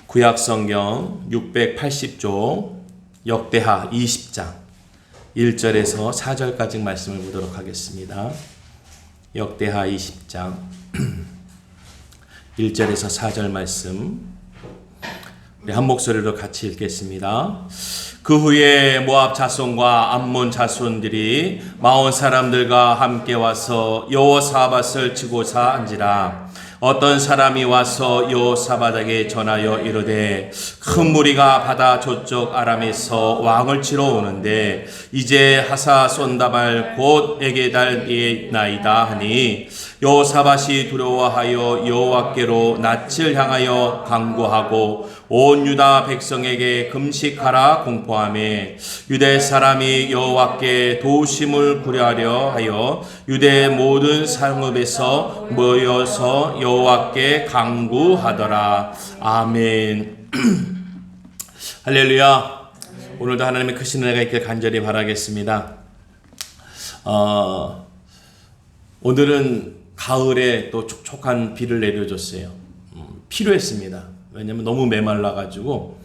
구약성경 680쪽 역대하 20장 1절에서 4절까지 말씀을 보도록 하겠습니다. 역대하 20장 1절에서 4절 말씀 우리 한 목소리로 같이 읽겠습니다. 그 후에 모압 자손과 암몬 자손들이 마온 사람들과 함께 와서 여호사밧을 치고자 한지라. 어떤 사람이 와서 여호사밧에게 전하여 이르되 큰 무리가 바다 저쪽 아람에서 왕을 치러 오는데 이제 하사손다발 곧 에게달에 나이다 하니 여호사밧이 두려워하여 여호와께로 낯을 향하여 간구하고 온 유다 백성에게 금식하라 공포하매 유대 사람이 여호와께 도우심을 구하려 하여 유대 모든 성읍에서 모여서 여호와께 간구하더라. 아멘. 할렐루야. 오늘도 하나님의 크신 은혜가 있길 간절히 바라겠습니다. 오늘은 가을에 또 촉촉한 비를 내려줬어요. 필요했습니다. 왜냐면 너무 메말라가지고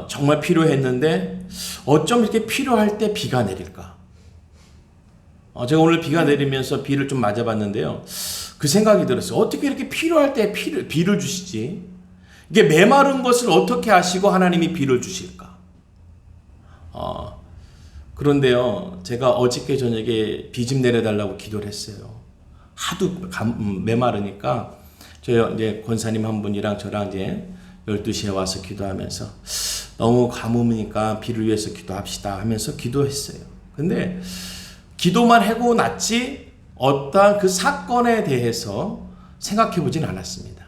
정말 필요했는데 어쩜 이렇게 필요할 때 비가 내릴까? 제가 오늘 비가 내리면서 비를 좀 맞아봤는데요. 그 생각이 들었어요. 어떻게 이렇게 필요할 때 비를 주시지? 이게 메마른 것을 어떻게 하시고 하나님이 비를 주실까? 그런데요, 제가 어저께 저녁에 비 좀 내려달라고 기도를 했어요. 하도 메마르니까 저희 이제 권사님 한 분이랑 저랑 이제 12시에 와서 기도하면서 너무 가뭄이니까 비를 위해서 기도합시다 하면서 기도했어요. 근데 기도만 하고 났지 어떠한 그 사건에 대해서 생각해 보진 않았습니다.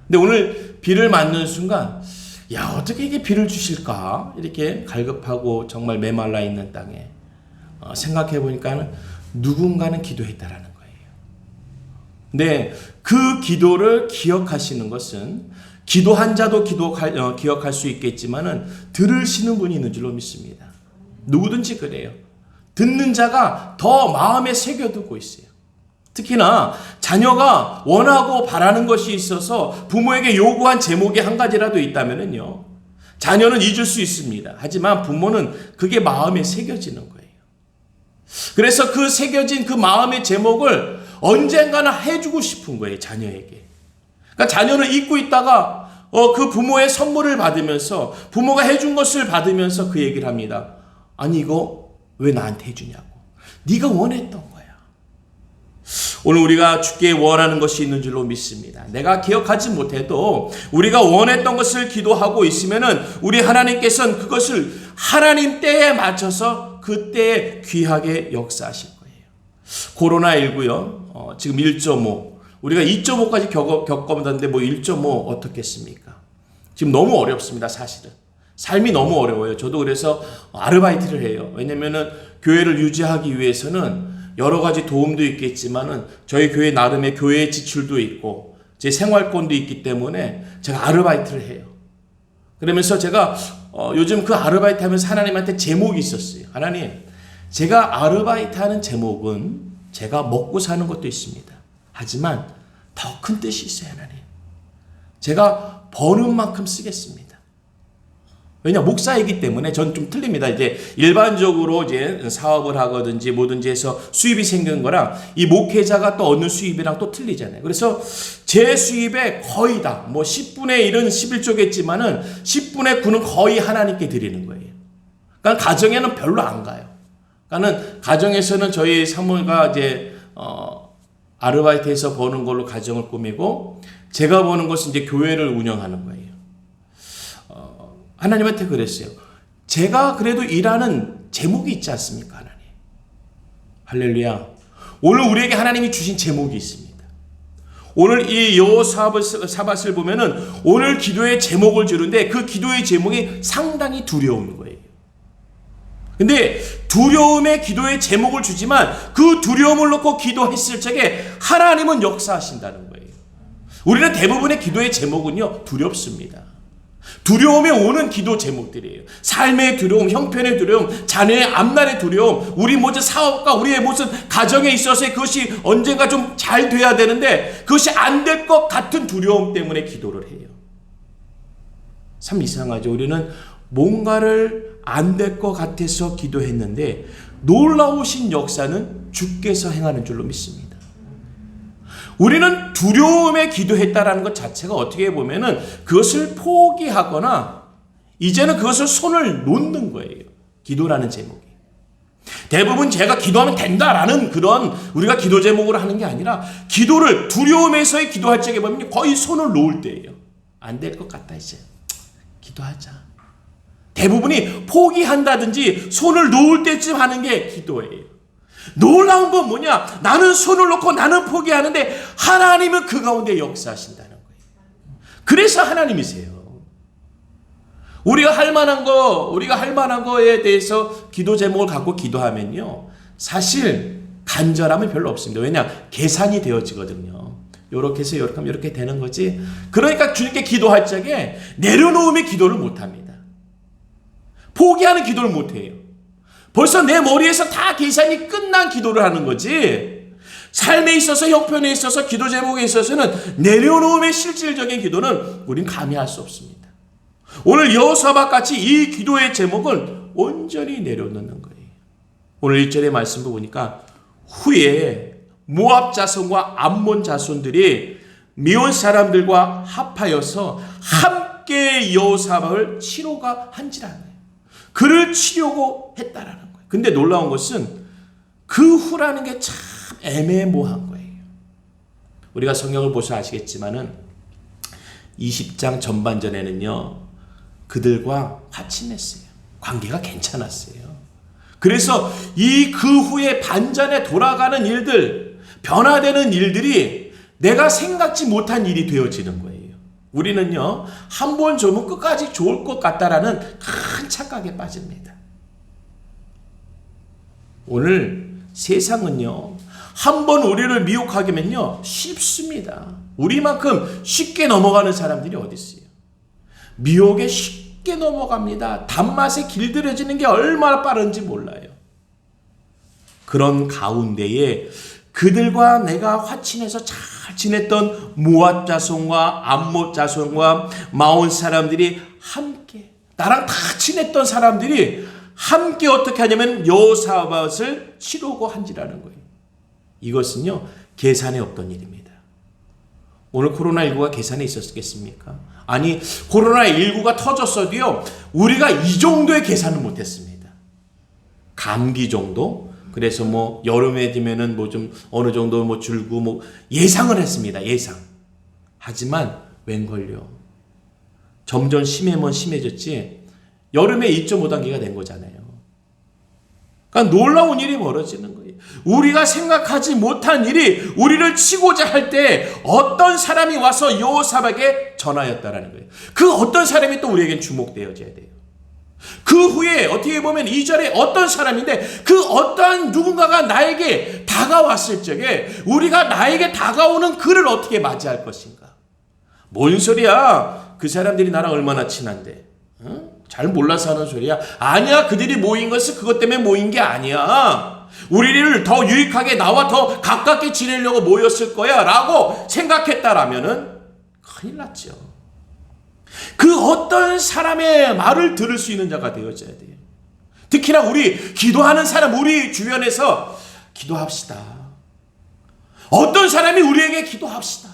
근데 오늘 비를 맞는 순간 야, 어떻게 이게 비를 주실까? 이렇게 갈급하고 정말 메말라 있는 땅에 생각해 보니까 누군가는 기도했다라는 거예요. 근데 그 기도를 기억하시는 것은 기도한 자도 기억할 수 있겠지만은 들으시는 분이 있는 줄로 믿습니다. 누구든지 그래요. 듣는 자가 더 마음에 새겨두고 있어요. 특히나 자녀가 원하고 바라는 것이 있어서 부모에게 요구한 제목이 한 가지라도 있다면요, 자녀는 잊을 수 있습니다. 하지만 부모는 그게 마음에 새겨지는 거예요. 그래서 그 새겨진 그 마음의 제목을 언젠가는 해주고 싶은 거예요, 자녀에게. 그러니까 자녀는 잊고 있다가 그 부모의 선물을 받으면서 부모가 해준 것을 받으면서 그 얘기를 합니다. 아니 이거 왜 나한테 해주냐고. 네가 원했던 거야. 오늘 우리가 주께 원하는 것이 있는 줄로 믿습니다. 내가 기억하지 못해도 우리가 원했던 것을 기도하고 있으면은 우리 하나님께서는 그것을 하나님 때에 맞춰서 그때에 귀하게 역사하실 거예요. 코로나19요. 지금 1.5 우리가 2.5까지 겪어보는데 뭐 1.5 어떻겠습니까? 지금 너무 어렵습니다. 사실은 삶이 너무 어려워요. 저도 그래서 아르바이트를 해요. 왜냐면은 교회를 유지하기 위해서는 여러 가지 도움도 있겠지만은 저희 교회 나름의 교회 지출도 있고 제 생활권도 있기 때문에 제가 아르바이트를 해요. 그러면서 제가 요즘 그 아르바이트 하면서 하나님한테 제목이 있었어요. 하나님, 제가 아르바이트 하는 제목은 제가 먹고 사는 것도 있습니다. 하지만 더 큰 뜻이 있어요, 하나님. 제가 버는 만큼 쓰겠습니다. 왜냐, 목사이기 때문에 전 좀 틀립니다. 이제 일반적으로 이제 사업을 하거든지 뭐든지 해서 수입이 생기는 거랑 이 목회자가 또 얻는 수입이랑 또 틀리잖아요. 그래서 제 수입의 거의 다, 뭐 10분의 1은 11조겠지만은 10분의 9는 거의 하나님께 드리는 거예요. 그러니까 가정에는 별로 안 가요. 그러니까는 가정에서는 저희 사모가 이제, 아르바이트에서 버는 걸로 가정을 꾸미고 제가 버는 것은 이제 교회를 운영하는 거예요. 하나님한테 그랬어요. 제가 그래도 일하는 제목이 있지 않습니까, 하나님? 할렐루야. 오늘 우리에게 하나님이 주신 제목이 있습니다. 오늘 이 여호사밧을 보면은 오늘 기도의 제목을 주는데 그 기도의 제목이 상당히 두려운 거예요. 근데 두려움의 기도의 제목을 주지만 그 두려움을 놓고 기도했을 적에 하나님은 역사하신다는 거예요. 우리는 대부분의 기도의 제목은요, 두렵습니다. 두려움에 오는 기도 제목들이에요. 삶의 두려움, 형편의 두려움, 자녀의 앞날의 두려움, 우리 모든 사업과 우리의 모든 가정에 있어서 그것이 언젠가 좀 잘 돼야 되는데 그것이 안 될 것 같은 두려움 때문에 기도를 해요. 참 이상하죠. 우리는 뭔가를 안 될 것 같아서 기도했는데 놀라우신 역사는 주께서 행하는 줄로 믿습니다. 우리는 두려움에 기도했다라는 것 자체가 어떻게 보면은 그것을 포기하거나 이제는 그것을 손을 놓는 거예요. 기도라는 제목이. 대부분 제가 기도하면 된다라는 그런 우리가 기도 제목으로 하는 게 아니라 기도를 두려움에서의 기도할 적에 보면 거의 손을 놓을 때예요. 안 될 것 같다 이제. 기도하자. 대부분이 포기한다든지 손을 놓을 때쯤 하는 게 기도예요. 놀라운 건 뭐냐? 나는 손을 놓고 나는 포기하는데 하나님은 그 가운데 역사하신다는 거예요. 그래서 하나님이세요. 우리가 할 만한 거에 대해서 기도 제목을 갖고 기도하면요. 사실 간절함은 별로 없습니다. 왜냐? 계산이 되어지거든요. 요렇게 해서 요렇게 하면 이렇게 되는 거지. 그러니까 주님께 기도할 적에 내려놓음의 기도를 못합니다. 포기하는 기도를 못해요. 벌써 내 머리에서 다 계산이 끝난 기도를 하는 거지. 삶에 있어서 형편에 있어서 기도 제목에 있어서는 내려놓음의 실질적인 기도는 우린 감히 할 수 없습니다. 오늘 여호사밧 같이 이 기도의 제목을 온전히 내려놓는 거예요. 오늘 1절의 말씀을 보니까 후에 모압 자손과 암몬 자손들이 미온 사람들과 합하여서 함께 여호사밧을 치료가 한지라는 거예요. 그를 치려고 했다라는 거예요. 근데 놀라운 것은 그 후라는 게 참 애매모호한 거예요. 우리가 성경을 보셔 아시겠지만은 20장 전반전에는요. 그들과 화친했어요. 관계가 괜찮았어요. 그래서 이 그 후에 반전에 돌아가는 일들, 변화되는 일들이 내가 생각지 못한 일이 되어지는 거예요. 우리는요, 한 번 조면 끝까지 좋을 것 같다라는 큰 착각에 빠집니다. 오늘 세상은요, 한 번 우리를 미혹하게 하면요, 쉽습니다. 우리만큼 쉽게 넘어가는 사람들이 어디 있어요? 미혹에 쉽게 넘어갑니다. 단맛에 길들여지는 게 얼마나 빠른지 몰라요. 그런 가운데에 그들과 내가 화친해서 잘 지냈던 모압 자손과 암몬 자손과 마온 사람들이 함께 나랑 다 친했던 사람들이 함께 어떻게 하냐면 여호사밧을 치르고 한지라는 거예요. 이것은요 계산에 없던 일입니다. 오늘 코로나19가 계산에 있었겠습니까? 아니 코로나19가 터졌어도요 우리가 이 정도의 계산을 못했습니다. 감기 정도? 그래서 뭐 여름에 되면은 뭐 좀 어느 정도 뭐 줄고 뭐 예상을 했습니다. 예상. 하지만 웬걸요. 점점 심해졌지. 여름에 2.5단계가 된 거잖아요. 그러니까 놀라운 일이 벌어지는 거예요. 우리가 생각하지 못한 일이 우리를 치고자 할 때 어떤 사람이 와서 여호사밧에게 전하였다라는 거예요. 그 어떤 사람이 또 우리에겐 주목되어져야 돼요. 그 후에 어떻게 보면 2절에 어떤 사람인데 그 어떤 누군가가 나에게 다가왔을 적에 우리가 나에게 다가오는 그를 어떻게 맞이할 것인가? 뭔 소리야? 그 사람들이 나랑 얼마나 친한데? 응? 잘 몰라서 하는 소리야? 아니야. 그들이 모인 것은 그것 때문에 모인 게 아니야. 우리를 더 유익하게 나와 더 가깝게 지내려고 모였을 거야 라고 생각했다라면은 큰일 났죠. 그 어떤 사람의 말을 들을 수 있는 자가 되어져야 돼요. 특히나 우리 기도하는 사람, 우리 주변에서 기도합시다. 어떤 사람이 우리에게 기도합시다.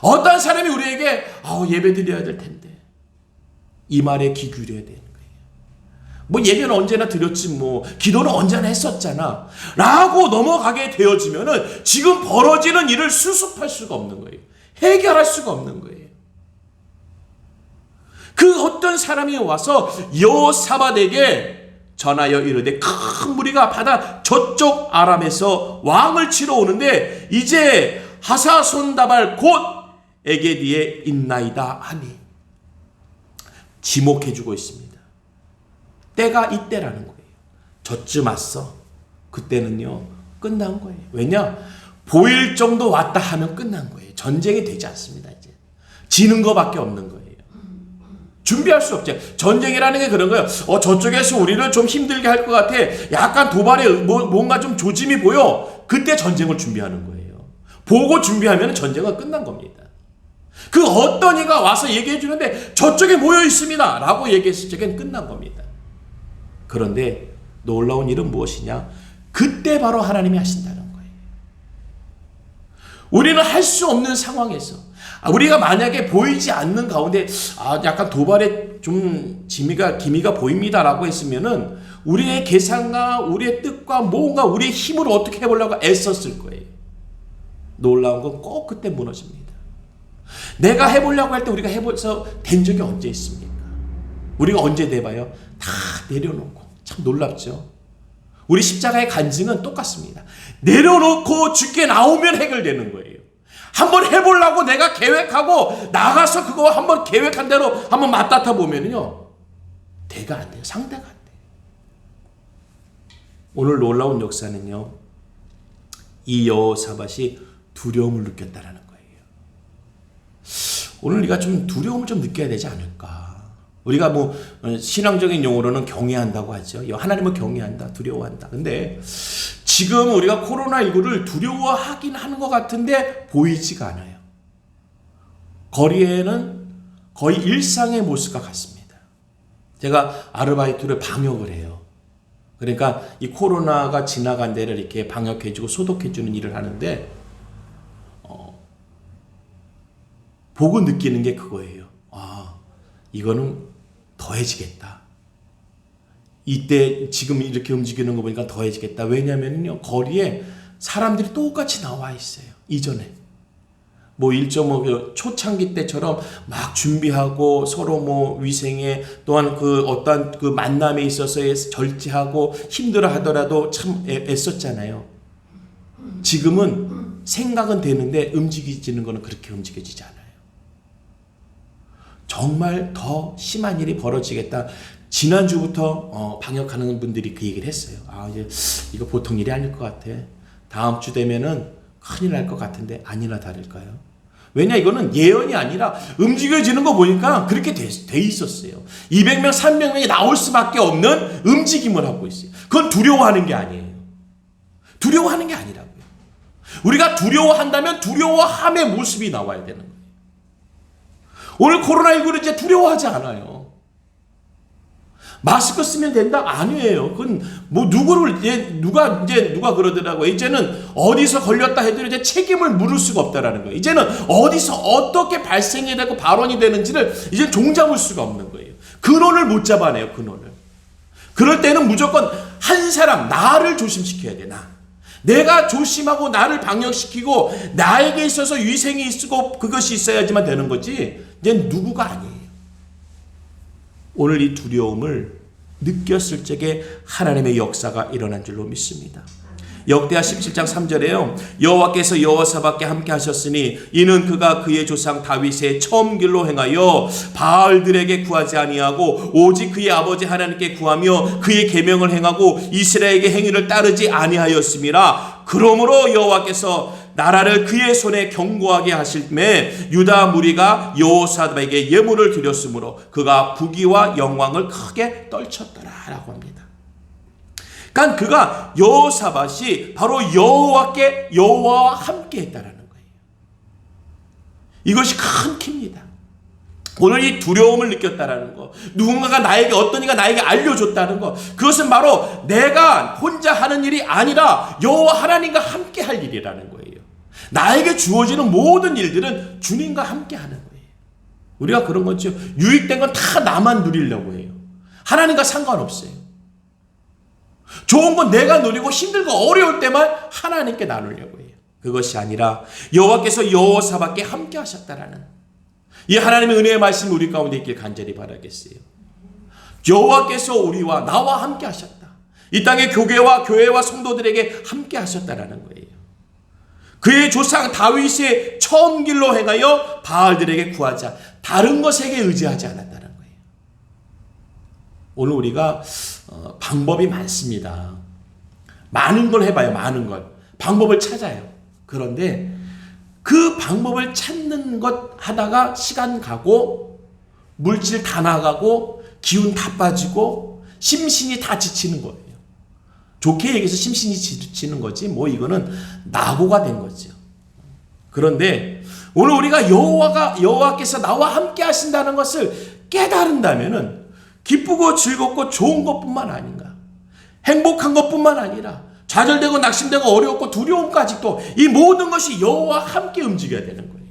어떤 사람이 우리에게 예배 드려야 될 텐데 이 말에 귀 기울여야 되는 거예요. 뭐 예배는 언제나 드렸지 뭐 기도는 언제나 했었잖아 라고 넘어가게 되어지면은 지금 벌어지는 일을 수습할 수가 없는 거예요. 해결할 수가 없는 거예요. 그 어떤 사람이 와서 여호사밧에게 전하여 이르되 큰 무리가 바다 저쪽 아람에서 왕을 치러 오는데 이제 하사손다발 곧 에게디에 있나이다 하니 지목해주고 있습니다. 때가 이때라는 거예요. 저쯤 왔어. 그때는요 끝난 거예요. 왜냐? 보일 정도 왔다 하면 끝난 거예요. 전쟁이 되지 않습니다. 이제 지는 거밖에 없는 거예요. 준비할 수 없죠. 전쟁이라는 게 그런 거예요. 저쪽에서 우리를 좀 힘들게 할 것 같아. 약간 도발에 뭔가 좀 조짐이 보여. 그때 전쟁을 준비하는 거예요. 보고 준비하면 전쟁은 끝난 겁니다. 그 어떤 이가 와서 얘기해 주는데 저쪽에 모여 있습니다 라고 얘기했을 적엔 끝난 겁니다. 그런데 놀라운 일은 무엇이냐? 그때 바로 하나님이 하신다는 거예요. 우리는 할 수 없는 상황에서, 우리가 만약에 보이지 않는 가운데 약간 도발에 좀 기미가 보입니다라고 했으면은 우리의 계산과 우리의 뜻과 뭔가 우리의 힘으로 어떻게 해보려고 애썼을 거예요. 놀라운 건 꼭 그때 무너집니다. 내가 해보려고 할 때 우리가 해서 된 적이 언제 있습니까? 우리가 언제 내봐요? 다 내려놓고. 참 놀랍죠? 우리 십자가의 간증은 똑같습니다. 내려놓고 죽게 나오면 해결되는 거예요. 한번 해보려고 내가 계획하고 나가서 그거 한번 계획한 대로 한번 맞닥아 보면요, 대가 안 돼요. 상대가 안 돼요. 오늘 놀라운 역사는요, 이 여호사밧이 두려움을 느꼈다라는 거예요. 오늘 우리가 좀 두려움을 좀 느껴야 되지 않을까? 우리가 뭐 신앙적인 용어로는 경외한다고 하죠. 하나님을 경외한다, 두려워한다. 근데 지금 우리가 코로나19를 두려워하긴 하는 것 같은데 보이지가 않아요. 거리에는 거의 일상의 모습과 같습니다. 제가 아르바이트를 방역을 해요. 그러니까 이 코로나가 지나간 데를 이렇게 방역해주고 소독해주는 일을 하는데 보고 느끼는 게 그거예요. 이거는 더해지겠다. 이때 지금 이렇게 움직이는 거 보니까 더해지겠다. 왜냐면요, 거리에 사람들이 똑같이 나와 있어요. 이전에 뭐 1.5 초창기 때처럼 막 준비하고 서로 뭐 위생에 또한 그 어떠한 그 만남에 있어서의 절제하고 힘들어 하더라도 참 애썼잖아요. 지금은 생각은 되는데 움직이지는 거는 그렇게 움직여지지 않아요. 정말 더 심한 일이 벌어지겠다. 지난주부터 방역하는 분들이 그 얘기를 했어요. 이제 이거 보통 일이 아닐 것 같아. 다음 주 되면은 큰일 날 것 같은데 아니나 다를까요? 왜냐, 이거는 예언이 아니라 움직여지는 거 보니까 그렇게 돼 있었어요. 200명, 300명이 나올 수밖에 없는 움직임을 하고 있어요. 그건 두려워하는 게 아니에요. 두려워하는 게 아니라고요. 우리가 두려워한다면 두려워함의 모습이 나와야 되는 거예요. 오늘 코로나19를 이제 두려워하지 않아요. 마스크 쓰면 된다? 아니에요. 그건 뭐 누가 그러더라고요. 이제는 어디서 걸렸다 해도 이제 책임을 물을 수가 없다라는 거예요. 이제는 어디서 어떻게 발생이 되고 발원이 되는지를 이제 종잡을 수가 없는 거예요. 근원을 못 잡아내요, 근원을. 그럴 때는 무조건 한 사람, 나를 조심시켜야 돼, 내가 조심하고 나를 방역시키고 나에게 있어서 위생이 있고 그것이 있어야지만 되는 거지, 이제 누구가 아니에요. 오늘 이 두려움을 느꼈을 적에 하나님의 역사가 일어난 줄로 믿습니다. 역대하 17장 3절에요. 여호와께서 여호사밧과 함께 하셨으니 이는 그가 그의 조상 다윗의 처음 길로 행하여 바알들에게 구하지 아니하고 오직 그의 아버지 하나님께 구하며 그의 계명을 행하고 이스라엘의 행위를 따르지 아니하였음이라. 그러므로 여호와께서 나라를 그의 손에 견고하게 하실매 유다 무리가 여호사밧에게 예물을 드렸으므로 그가 부귀와 영광을 크게 떨쳤더라라고 합니다. 그러니까 그가 여호사밧이 바로 여호와와 함께 했다라는 거예요. 이것이 큰 키입니다. 오늘 이 두려움을 느꼈다라는 거, 누군가가 어떤 이가 나에게 알려줬다는 거, 그것은 바로 내가 혼자 하는 일이 아니라 여호와 하나님과 함께 할 일이라는 거예요. 나에게 주어지는 모든 일들은 주님과 함께 하는 거예요. 우리가 그런 거죠. 유익된 건 다 나만 누리려고 해요. 하나님과 상관없어요. 좋은 건 내가 누리고 힘들고 어려울 때만 하나님께 나누려고 해요. 그것이 아니라 여호와께서 여호사밧께 함께 하셨다라는 이 하나님의 은혜의 말씀이 우리 가운데 있길 간절히 바라겠어요. 여호와께서 우리와 나와 함께 하셨다. 이 땅의 교회와 성도들에게 함께 하셨다라는 거예요. 그의 조상 다윗의 처음 길로 행하여 바알들에게 구하자. 다른 것에게 의지하지 않았다는 거예요. 오늘 우리가 방법이 많습니다. 많은 걸 해봐요. 많은 걸. 방법을 찾아요. 그런데 그 방법을 찾는 것 하다가 시간 가고 물질 다 나가고 기운 다 빠지고 심신이 다 지치는 거예요. 좋게 얘기해서 심신이 지치는 거지 뭐 이거는 낙오가 된 거죠. 그런데 오늘 우리가 여호와께서 나와 함께 하신다는 것을 깨달은다면은 기쁘고 즐겁고 좋은 것뿐만 아닌가, 행복한 것뿐만 아니라 좌절되고 낙심되고 어려웠고 두려움까지도 이 모든 것이 여호와와 함께 움직여야 되는 거예요.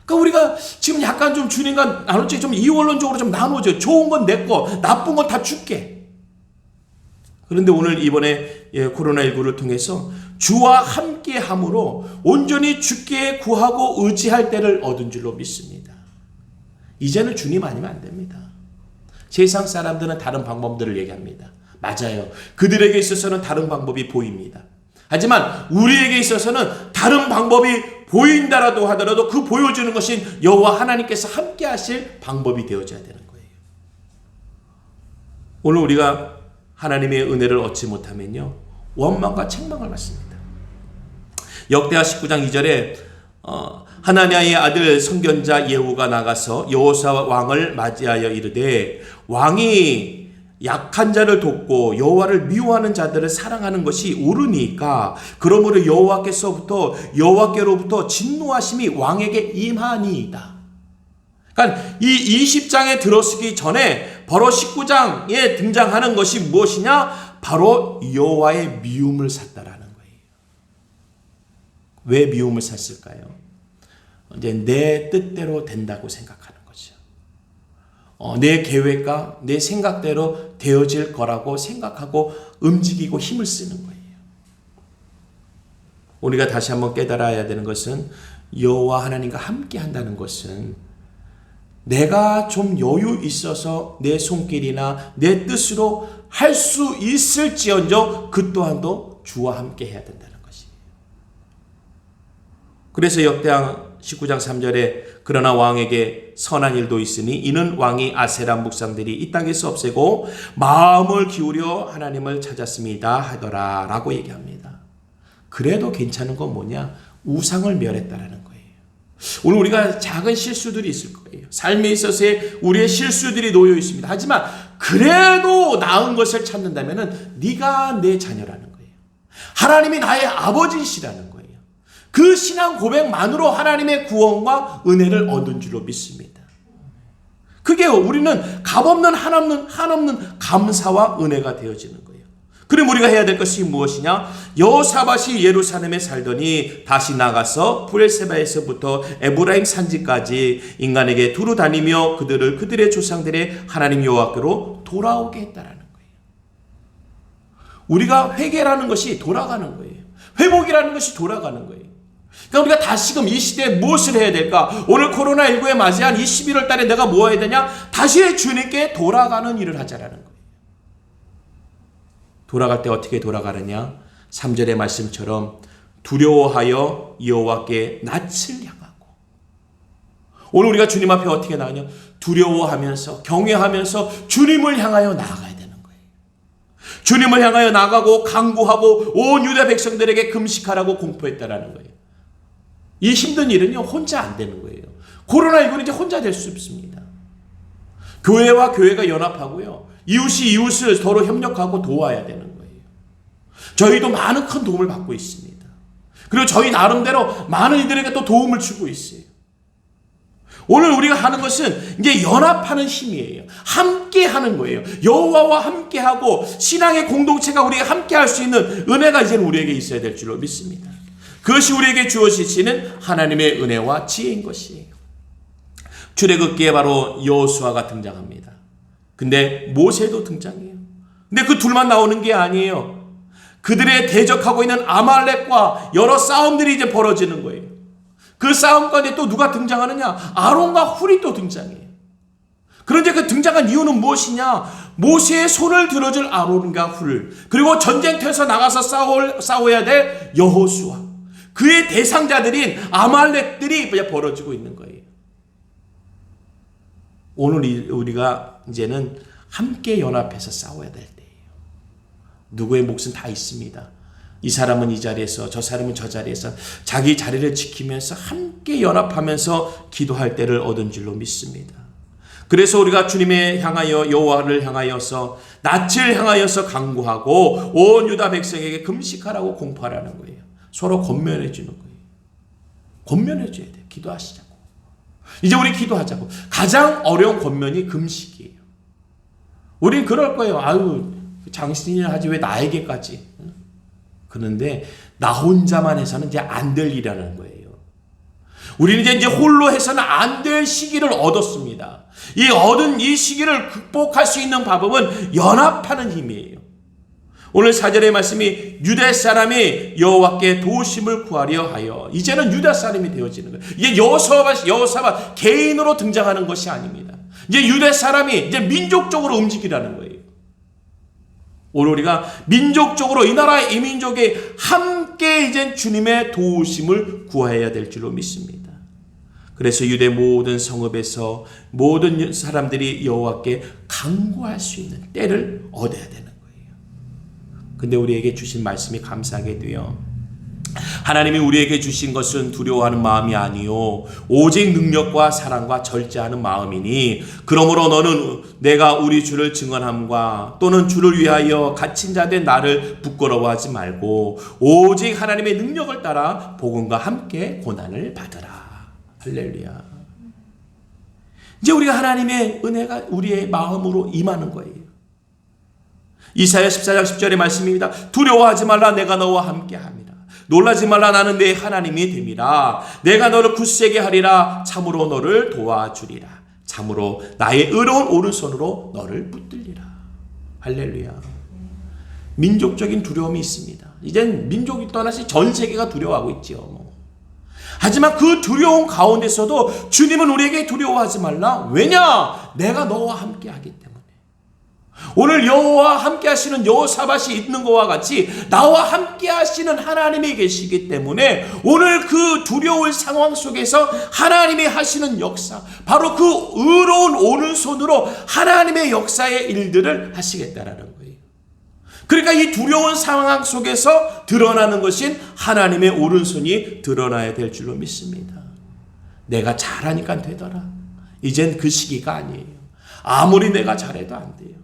그러니까 우리가 지금 약간 좀 주님과 나눌 때 좀 이원론적으로 좀 나누어져. 좋은 건 내 거, 나쁜 건 다 줄게. 그런데 오늘 이번에 코로나19를 통해서 주와 함께함으로 온전히 주께 구하고 의지할 때를 얻은 줄로 믿습니다. 이제는 주님 아니면 안 됩니다. 세상 사람들은 다른 방법들을 얘기합니다. 맞아요. 그들에게 있어서는 다른 방법이 보입니다. 하지만 우리에게 있어서는 다른 방법이 보인다라도 하더라도 그 보여주는 것인 여호와 하나님께서 함께 하실 방법이 되어져야 되는 거예요. 오늘 우리가 하나님의 은혜를 얻지 못하면요, 원망과 책망을 받습니다. 역대하 19장 2절에 하나냐의 아들 선견자 예후가 나가서 여호사 왕을 맞이하여 이르되 왕이 약한 자를 돕고 여호와를 미워하는 자들을 사랑하는 것이 옳으니까 그러므로 여호와께로부터 진노하심이 왕에게 임하니이다. 그러니까 이 20장에 들어서기 전에 바로 19장에 등장하는 것이 무엇이냐? 바로 여호와의 미움을 샀다라는 거예요. 왜 미움을 샀을까요? 이제 내 뜻대로 된다고 생각하는 거죠. 내 계획과 내 생각대로 되어질 거라고 생각하고 움직이고 힘을 쓰는 거예요. 우리가 다시 한번 깨달아야 되는 것은 여호와 하나님과 함께 한다는 것은 내가 좀 여유 있어서 내 손길이나 내 뜻으로 할 수 있을지언정 그 또한도 주와 함께 해야 된다는 것이에요. 그래서 역대하 19장 3절에 그러나 왕에게 선한 일도 있으니 이는 왕이 아세라 묵상들이 이 땅에서 없애고 마음을 기울여 하나님을 찾았습니다 하더라 라고 얘기합니다. 그래도 괜찮은 건 뭐냐? 우상을 멸했다라는 거예요. 오늘 우리가 작은 실수들이 있을 거예요. 삶에 있어서의 우리의 실수들이 놓여 있습니다. 하지만 그래도 나은 것을 찾는다면 네가 내 자녀라는 거예요. 하나님이 나의 아버지시라는 거예요. 그 신앙 고백만으로 하나님의 구원과 은혜를 얻은 줄로 믿습니다. 그게 우리는 값없는 한없는 감사와 은혜가 되어지는 거예요. 그럼 우리가 해야 될 것이 무엇이냐? 여호사밧이 예루살렘에 살더니 다시 나가서 브엘세바에서부터 에브라임 산지까지 인간에게 두루 다니며 그들의 조상들의 하나님 여호와께로 돌아오게 했다라는 거예요. 우리가 회개라는 것이 돌아가는 거예요. 회복이라는 것이 돌아가는 거예요. 그러니까 우리가 다시금 이 시대에 무엇을 해야 될까? 오늘 코로나19에 맞이한 이 11월 달에 내가 뭐 해야 되냐? 다시 주님께 돌아가는 일을 하자라는 거예요. 돌아갈 때 어떻게 돌아가느냐? 3절의 말씀처럼 두려워하여 여호와께 낯을 향하고. 오늘 우리가 주님 앞에 어떻게 나가냐? 두려워하면서 경외하면서 주님을 향하여 나아가야 되는 거예요. 주님을 향하여 나가고 간구하고 온 유다 백성들에게 금식하라고 공포했다라는 거예요. 이 힘든 일은요, 혼자 안 되는 거예요. 코로나19는 이제 혼자 될 수 없습니다. 교회와 교회가 연합하고요, 이웃이 이웃을 서로 협력하고 도와야 되는 거예요. 저희도 많은 큰 도움을 받고 있습니다. 그리고 저희 나름대로 많은 이들에게 또 도움을 주고 있어요. 오늘 우리가 하는 것은 이제 연합하는 힘이에요. 함께 하는 거예요. 여호와와 함께하고 신앙의 공동체가 우리가 함께 할 수 있는 은혜가 이제는 우리에게 있어야 될 줄로 믿습니다. 그것이 우리에게 주어지시는 하나님의 은혜와 지혜인 것이에요. 출애굽기에 바로 여호수아가 등장합니다. 근데 모세도 등장해요. 근데 그 둘만 나오는 게 아니에요. 그들의 대적하고 있는 아말렉과 여러 싸움들이 이제 벌어지는 거예요. 그 싸움 가운데 또 누가 등장하느냐? 아론과 훌이 또 등장해요. 그런데 그 등장한 이유는 무엇이냐? 모세의 손을 들어줄 아론과 훌, 그리고 전쟁터에서 나가서 싸워야 될 여호수아, 그의 대상자들인 아말렉들이 벌어지고 있는 거예요. 오늘 우리가 이제는 함께 연합해서 싸워야 될 때예요. 누구의 몫은 다 있습니다. 이 사람은 이 자리에서, 저 사람은 저 자리에서 자기 자리를 지키면서 함께 연합하면서 기도할 때를 얻은 줄로 믿습니다. 그래서 우리가 주님에 향하여 여호와를 향하여서 낯을 향하여서 간구하고 온 유다 백성에게 금식하라고 공포하라는 거예요. 서로 권면해 주는 거예요. 권면해줘야 돼요. 기도하시자고. 이제 우리 기도하자고. 가장 어려운 권면이 금식이에요. 우린 그럴 거예요. 아유, 당신이나 하지 왜 나에게까지. 그런데 나 혼자만 해서는 이제 안 될 일이라는 거예요. 우리는 이제 홀로 해서는 안 될 시기를 얻었습니다. 이 얻은 이 시기를 극복할 수 있는 방법은 연합하는 힘이에요. 오늘 4절의 말씀이 유대 사람이 여호와께 도우심을 구하려 하여, 이제는 유다 사람이 되어지는 거예요. 이제 여호사밧 개인으로 등장하는 것이 아닙니다. 이제 유대 사람이 이제 민족적으로 움직이라는 거예요. 오늘 우리가 민족적으로 이 나라의 이민족이 함께 이제 주님의 도우심을 구해야 될 줄로 믿습니다. 그래서 유대 모든 성읍에서 모든 사람들이 여호와께 간구할 수 있는 때를 얻어야 되는 거예요. 근데 우리에게 주신 말씀이 감사하게도요, 하나님이 우리에게 주신 것은 두려워하는 마음이 아니요 오직 능력과 사랑과 절제하는 마음이니, 그러므로 너는 내가 우리 주를 증언함과 또는 주를 위하여 갇힌 자 된 나를 부끄러워하지 말고 오직 하나님의 능력을 따라 복음과 함께 고난을 받으라. 할렐루야. 이제 우리가 하나님의 은혜가 우리의 마음으로 임하는 거예요. 이사야 14장 10절의 말씀입니다. 두려워하지 말라, 내가 너와 함께함이라. 놀라지 말라, 나는 내 하나님이 됨이라. 내가 너를 굳세게 하리라. 참으로 너를 도와주리라. 참으로 나의 의로운 오른손으로 너를 붙들리라. 할렐루야. 민족적인 두려움이 있습니다. 이젠 민족이 떠나시 전 세계가 두려워하고 있지요. 하지만 그 두려움 가운데서도 주님은 우리에게 두려워하지 말라. 왜냐? 내가 너와 함께 하기 때문에. 오늘 여호와 함께 하시는 여호사밧이 있는 것과 같이 나와 함께 하시는 하나님이 계시기 때문에 오늘 그 두려울 상황 속에서 하나님이 하시는 역사, 바로 그 의로운 오른손으로 하나님의 역사의 일들을 하시겠다라는 거예요. 그러니까 이 두려운 상황 속에서 드러나는 것인 하나님의 오른손이 드러나야 될 줄로 믿습니다. 내가 잘하니까 되더라. 이젠 그 시기가 아니에요. 아무리 내가 잘해도 안 돼요.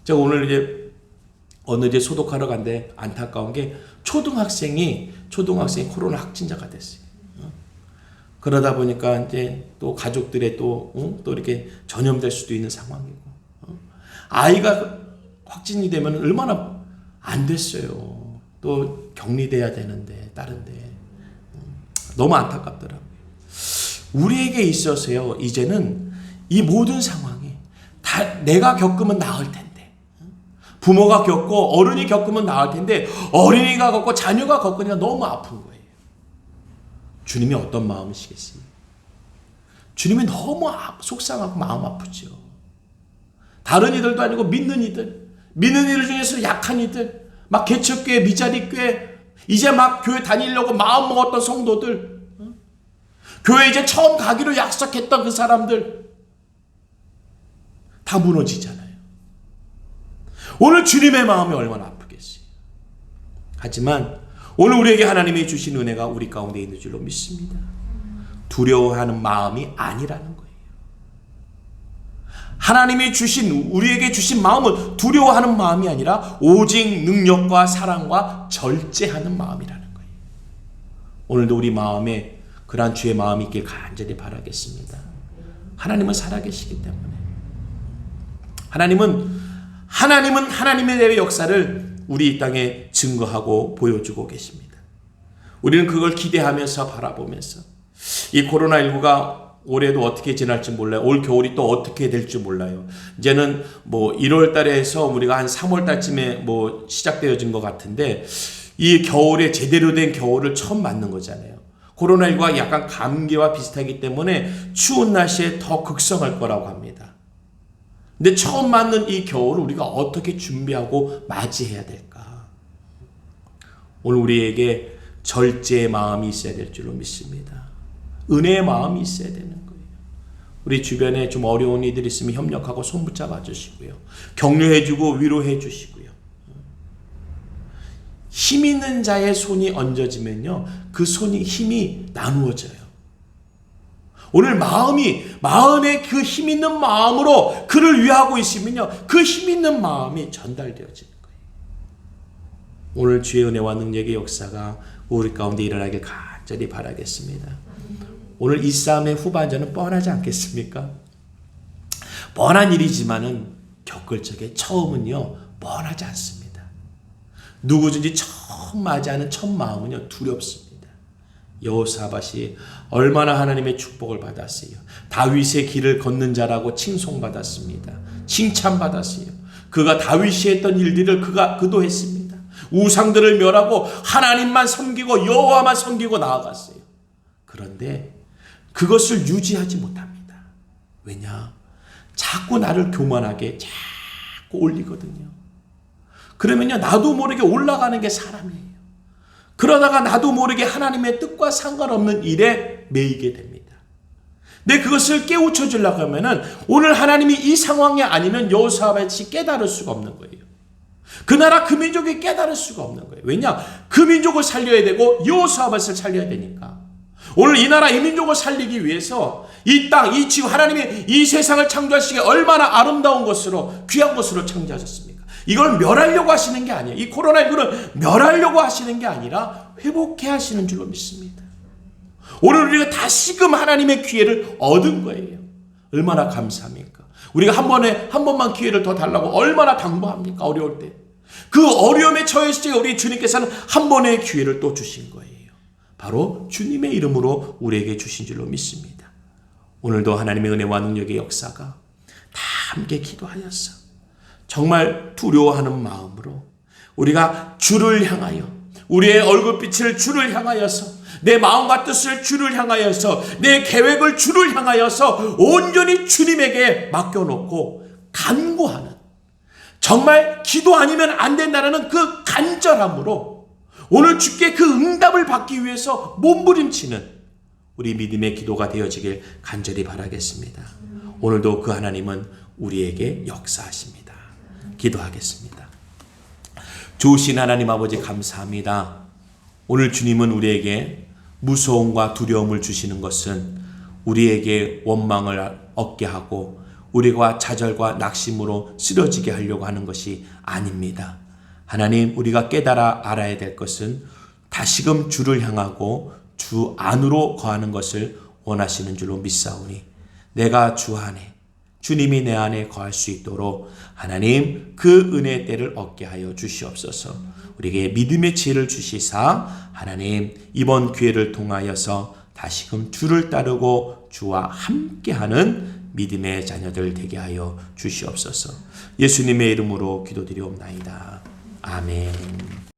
제가 오늘 이제 어느 이제 소독하러 갔는데 안타까운 게 초등학생이 코로나 확진자가 됐어요. 그러다 보니까 이제 또 가족들의 또 이렇게 전염될 수도 있는 상황이고, 아이가 확진이 되면 얼마나 안 됐어요. 또 격리돼야 되는데 다른데 너무 안타깝더라고요. 우리에게 있어서요, 이제는 이 모든 상황이 다 내가 겪으면 나을 텐데, 부모가 겪고 어른이 겪으면 나을 텐데 어린이가 겪고 자녀가 겪으니까 너무 아픈 거예요. 주님이 어떤 마음이시겠어요? 주님이 너무 속상하고 마음 아프죠. 다른 이들도 아니고 믿는 이들 중에서 약한 이들, 막 개척교회, 미자리교회, 이제 막 교회 다니려고 마음 먹었던 성도들, 교회 이제 처음 가기로 약속했던 그 사람들 다 무너지잖아요. 오늘 주님의 마음이 얼마나 아프겠어요. 하지만 오늘 우리에게 하나님이 주신 은혜가 우리 가운데 있는 줄로 믿습니다. 두려워하는 마음이 아니라는 거예요. 하나님이 우리에게 주신 마음은 두려워하는 마음이 아니라 오직 능력과 사랑과 절제하는 마음이라는 거예요. 오늘도 우리 마음에 그러한 주의 마음이 있길 간절히 바라겠습니다. 하나님은 살아계시기 때문에, 하나님은 하나님의 대의 역사를 우리 이 땅에 증거하고 보여주고 계십니다. 우리는 그걸 기대하면서 바라보면서, 이 코로나19가 올해도 어떻게 지날지 몰라요. 올 겨울이 또 어떻게 될지 몰라요. 이제는 1월 달에서 우리가 한 3월 달쯤에 시작되어진 것 같은데, 이 겨울에 제대로 된 겨울을 처음 맞는 거잖아요. 코로나19가 약간 감기와 비슷하기 때문에 추운 날씨에 더 극성할 거라고 합니다. 근데 처음 맞는 이 겨울을 우리가 어떻게 준비하고 맞이해야 될까? 오늘 우리에게 절제의 마음이 있어야 될 줄로 믿습니다. 은혜의 마음이 있어야 되는 거예요. 우리 주변에 좀 어려운 이들이 있으면 협력하고 손 붙잡아 주시고요. 격려해주고 위로해주시고요. 힘 있는 자의 손이 얹어지면요, 그 손이 힘이 나누어져요. 오늘 마음의 그 힘 있는 마음으로 그를 위하고 있으면요, 그 힘 있는 마음이 전달되어지는 거예요. 오늘 주의 은혜와 능력의 역사가 우리 가운데 일어나길 간절히 간절히 바라겠습니다. 오늘 이 싸움의 후반전은 뻔하지 않겠습니까? 뻔한 일이지만은 겪을 적에 처음은요 뻔하지 않습니다. 누구든지 처음 맞이하는 첫 마음은요 두렵습니다. 여호사밧이 얼마나 하나님의 축복을 받았어요. 다윗의 길을 걷는 자라고 칭송받았습니다. 칭찬받았어요. 그가 다윗이 했던 일들을 그도 했습니다. 우상들을 멸하고 하나님만 섬기고 여호와만 섬기고 나아갔어요. 그런데 그것을 유지하지 못합니다. 왜냐? 자꾸 나를 교만하게 자꾸 올리거든요. 그러면요 나도 모르게 올라가는 게 사람이에요. 그러다가 나도 모르게 하나님의 뜻과 상관없는 일에 매이게 됩니다. 근데 그것을 깨우쳐 주려고 하면은 오늘 하나님이 이 상황이 아니면 여호사밧이 깨달을 수가 없는 거예요. 그 나라 그 민족이 깨달을 수가 없는 거예요. 왜냐? 그 민족을 살려야 되고 여호사밧을 살려야 되니까. 오늘 이 나라 이 민족을 살리기 위해서 이 땅, 이 지구, 하나님이 이 세상을 창조하시기에 얼마나 아름다운 것으로 귀한 것으로 창조하셨습니까? 이걸 멸하려고 하시는 게 아니에요. 이 코로나19를 멸하려고 하시는 게 아니라 회복해 하시는 줄로 믿습니다. 오늘 우리가 다시금 하나님의 기회를 얻은 거예요. 얼마나 감사합니까? 우리가 한 번만 기회를 더 달라고 얼마나 당부합니까? 어려울 때. 그 어려움에 처했을 때 우리 주님께서는 한 번의 기회를 또 주신 거예요. 바로 주님의 이름으로 우리에게 주신 줄로 믿습니다. 오늘도 하나님의 은혜와 능력의 역사가 다 함께 기도하여서 정말 두려워하는 마음으로 우리가 주를 향하여 우리의 얼굴빛을 주를 향하여서 내 마음과 뜻을 주를 향하여서 내 계획을 주를 향하여서 온전히 주님에게 맡겨놓고 간구하는 정말 기도 아니면 안 된다는 그 간절함으로 오늘 주께 그 응답을 받기 위해서 몸부림치는 우리 믿음의 기도가 되어지길 간절히 바라겠습니다. 오늘도 그 하나님은 우리에게 역사하십니다. 기도하겠습니다. 좋으신 하나님 아버지 감사합니다. 오늘 주님은 우리에게 무서움과 두려움을 주시는 것은 우리에게 원망을 얻게 하고 우리가 좌절과 낙심으로 쓰러지게 하려고 하는 것이 아닙니다. 하나님, 우리가 깨달아 알아야 될 것은 다시금 주를 향하고 주 안으로 거하는 것을 원하시는 줄로 믿사오니 내가 주 안에 주님이 내 안에 거할 수 있도록 하나님 그 은혜의 때를 얻게 하여 주시옵소서. 우리에게 믿음의 지혜를 주시사 하나님 이번 기회를 통하여서 다시금 주를 따르고 주와 함께하는 믿음의 자녀들 되게 하여 주시옵소서. 예수님의 이름으로 기도드리옵나이다. 아멘.